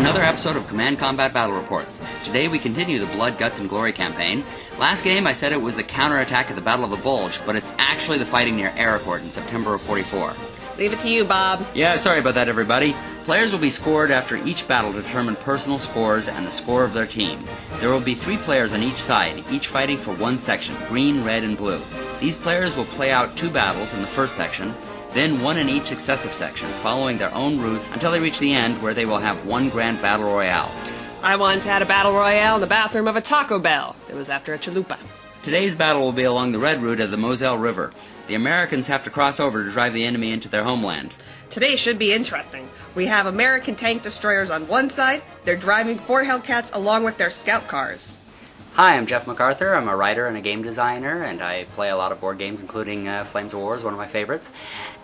another episode of Command Combat Battle Reports. Today we continue the Blood, Guts, and Glory campaign. Last game I said it was the counterattack at the Battle of the Bulge, but it's actually the fighting near Airport in September of 44. Leave it to you, Bob. Yeah, sorry about that, everybody. Players will be scored after each battle to determine personal scores and the score of their team. There will be 3 players on each side, each fighting for one section, green, red, and blue. These players will play out 2 battles in the first section, then 1 in each successive section, following their own routes until they reach the end, where they will have 1 grand battle royale. I once had a battle royale in the bathroom of a Taco Bell. It was after a chalupa. Today's battle will be along the Red Route of the Moselle River. The Americans have to cross over to drive the enemy into their homeland. Today should be interesting. We have American tank destroyers on one side. They're driving 4 Hellcats along with their scout cars. Hi, I'm Jeff MacArthur. I'm a writer and a game designer, and I play a lot of board games, including Flames of War is one of my favorites.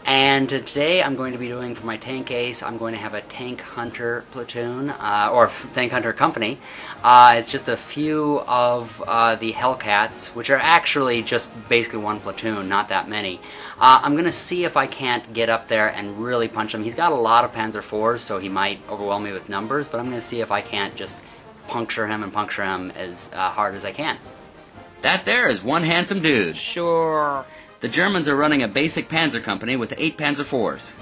And today I'm going to be doing, for my tank ace, I'm going to have a tank hunter platoon, or tank hunter company. It's just a few of the Hellcats, which are actually just basically 1 platoon, not that many. I'm going to see if I can't get up there and really punch him. He's got a lot of Panzer IVs, so he might overwhelm me with numbers, but I'm going to see if I can't just puncture him as hard as I can. That there is one handsome dude. Sure. The Germans are running a basic panzer company with 8 Panzer IVs.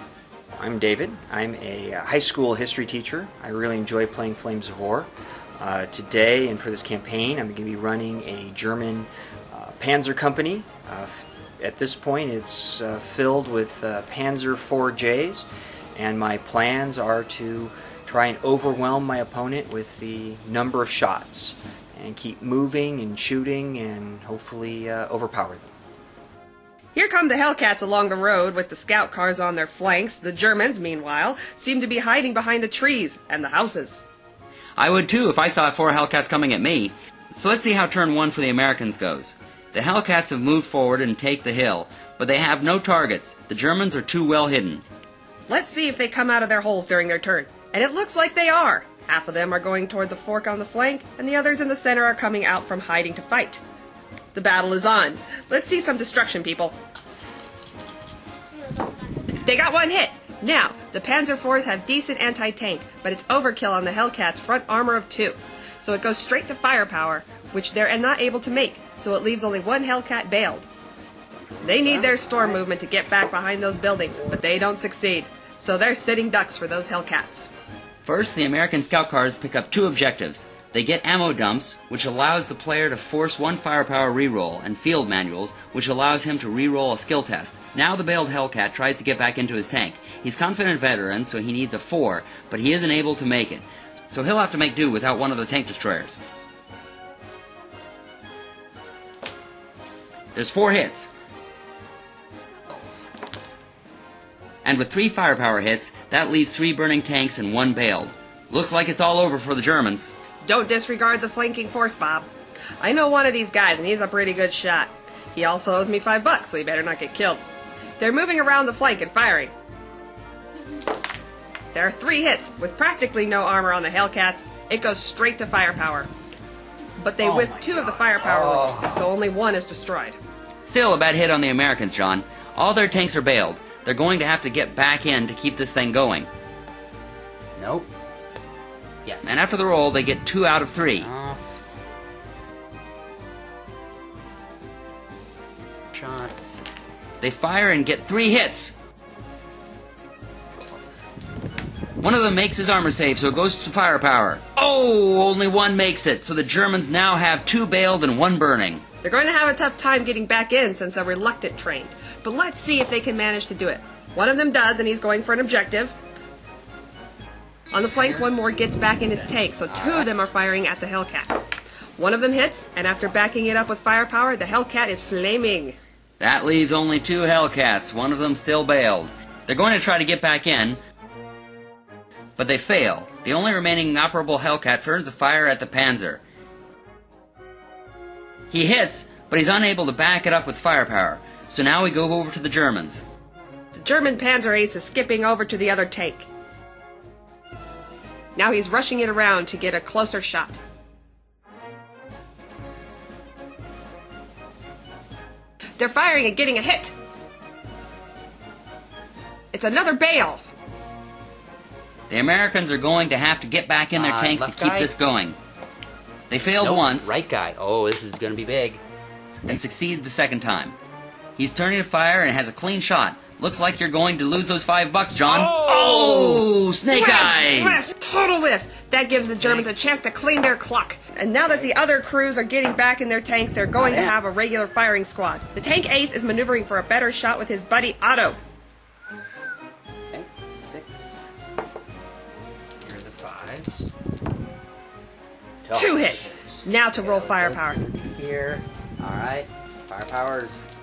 I'm David. I'm a high school history teacher. I really enjoy playing Flames of War. Today and for this campaign, I'm going to be running a German panzer company. At this point, it's filled with Panzer IVJs, and my plans are to try and overwhelm my opponent with the number of shots and keep moving and shooting and hopefully overpower them. Here come the Hellcats along the road with the scout cars on their flanks. The Germans, meanwhile, seem to be hiding behind the trees and the houses. I would too if I saw 4 Hellcats coming at me. So let's see how turn 1 for the Americans goes. The Hellcats have moved forward and take the hill, but they have no targets. The Germans are too well hidden. Let's see if they come out of their holes during their turn. And it looks like they are. Half of them are going toward the fork on the flank, and the others in the center are coming out from hiding to fight. The battle is on. Let's see some destruction, people. They got 1 hit. Now, the Panzer IVs have decent anti-tank, but it's overkill on the Hellcats' front armor of 2. So it goes straight to firepower, which they're not able to make, so it leaves only 1 Hellcat bailed. They need their storm movement to get back behind those buildings, but they don't succeed. So they're sitting ducks for those Hellcats. First, the American scout cars pick up 2 objectives. They get ammo dumps, which allows the player to force 1 firepower reroll, and field manuals, which allows him to reroll a skill test. Now the bailed Hellcat tries to get back into his tank. He's confident veteran, so he needs a 4, but he isn't able to make it. So he'll have to make do without one of the tank destroyers. There's 4 hits. And with 3 firepower hits, that leaves 3 burning tanks and 1 bailed. Looks like it's all over for the Germans. Don't disregard the flanking force, Bob. I know one of these guys, and he's a pretty good shot. He also owes me $5, so he better not get killed. They're moving around the flank and firing. There are 3 hits. With practically no armor on the Hellcats, it goes straight to firepower. But they whiff 2 of the firepower rolls, so only 1 is destroyed. Still a bad hit on the Americans, John. All their tanks are bailed. They're going to have to get back in to keep this thing going. Nope. Yes. And after the roll, they get 2 out of 3. Shots. They fire and get 3 hits. One of them makes his armor save, so it goes to firepower. Oh, only 1 makes it, so the Germans now have 2 bailed and 1 burning. They're going to have a tough time getting back in since they're reluctant trained. But let's see if they can manage to do it. One of them does, and he's going for an objective. On the flank, 1 more gets back in his tank, so 2 of them are firing at the Hellcat. 1 of them hits, and after backing it up with firepower, the Hellcat is flaming. That leaves only 2 Hellcats, 1 of them still bailed. They're going to try to get back in, but they fail. The only remaining operable Hellcat turns a fire at the Panzer. He hits, but he's unable to back it up with firepower. So now we go over to the Germans. The German Panzer Ace is skipping over to the other tank. Now he's rushing it around to get a closer shot. They're firing and getting a hit. It's another bail. The Americans are going to have to get back in their tanks to left keep guy? this going. They failed Nope, once, right guy. Oh, this is going to be big. and succeeded the second time. He's turning to fire and has a clean shot. Looks like you're going to lose those $5, John. Oh, snake eyes! Whiff! Total whiff! That gives the Germans a chance to clean their clock. And now that the other crews are getting back in their tanks, they're going to have a regular firing squad. The tank ace is maneuvering for a better shot with his buddy Otto. Okay, 6. Here are the 5s. 2 hits. Now to roll firepower. Here. Alright. Firepowers.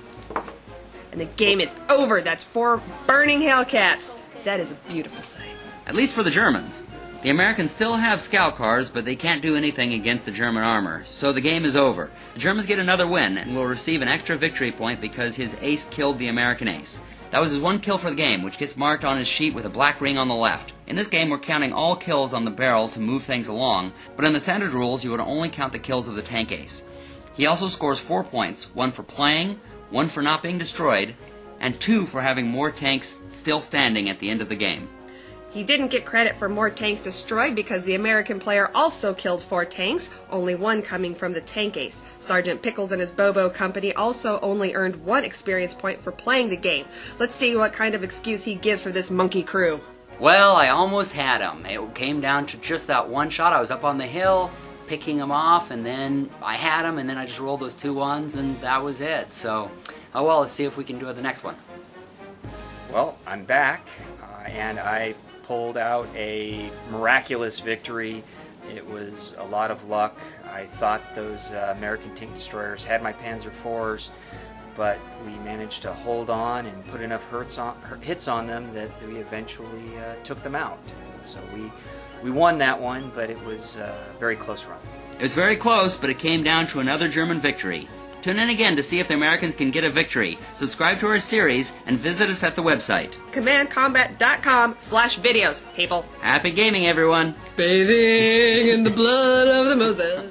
And the game is over. That's 4 burning Hellcats. That is a beautiful sight. At least for the Germans. The Americans still have scout cars, but they can't do anything against the German armor, so the game is over. The Germans get another win and will receive an extra victory point because his ace killed the American ace. That was his 1 kill for the game, which gets marked on his sheet with a black ring on the left. In this game, we're counting all kills on the barrel to move things along, but in the standard rules, you would only count the kills of the tank ace. He also scores 4 points, 1 for playing, 1 for not being destroyed, and 2 for having more tanks still standing at the end of the game. He didn't get credit for more tanks destroyed because the American player also killed 4 tanks, only 1 coming from the tank ace. Sergeant Pickles and his Bobo company also only earned 1 experience point for playing the game. Let's see what kind of excuse he gives for this monkey crew. Well, I almost had him. It came down to just that 1 shot. I was up on the hill, picking him off, and then I had him, and then I just rolled those 2 1s, and that was it. So, oh well, let's see if we can do it the next one. Well, I'm back, and I pulled out a miraculous victory. It was a lot of luck. I thought those American tank destroyers had my Panzer IVs, but we managed to hold on and put enough hits on them that we eventually took them out. So we won that one, but it was a very close run. It was very close, but it came down to another German victory. Tune in again to see if the Americans can get a victory. Subscribe to our series and visit us at the website. CommandCombat.com/videos, people. Happy gaming, everyone! Bathing in the blood of the Moses.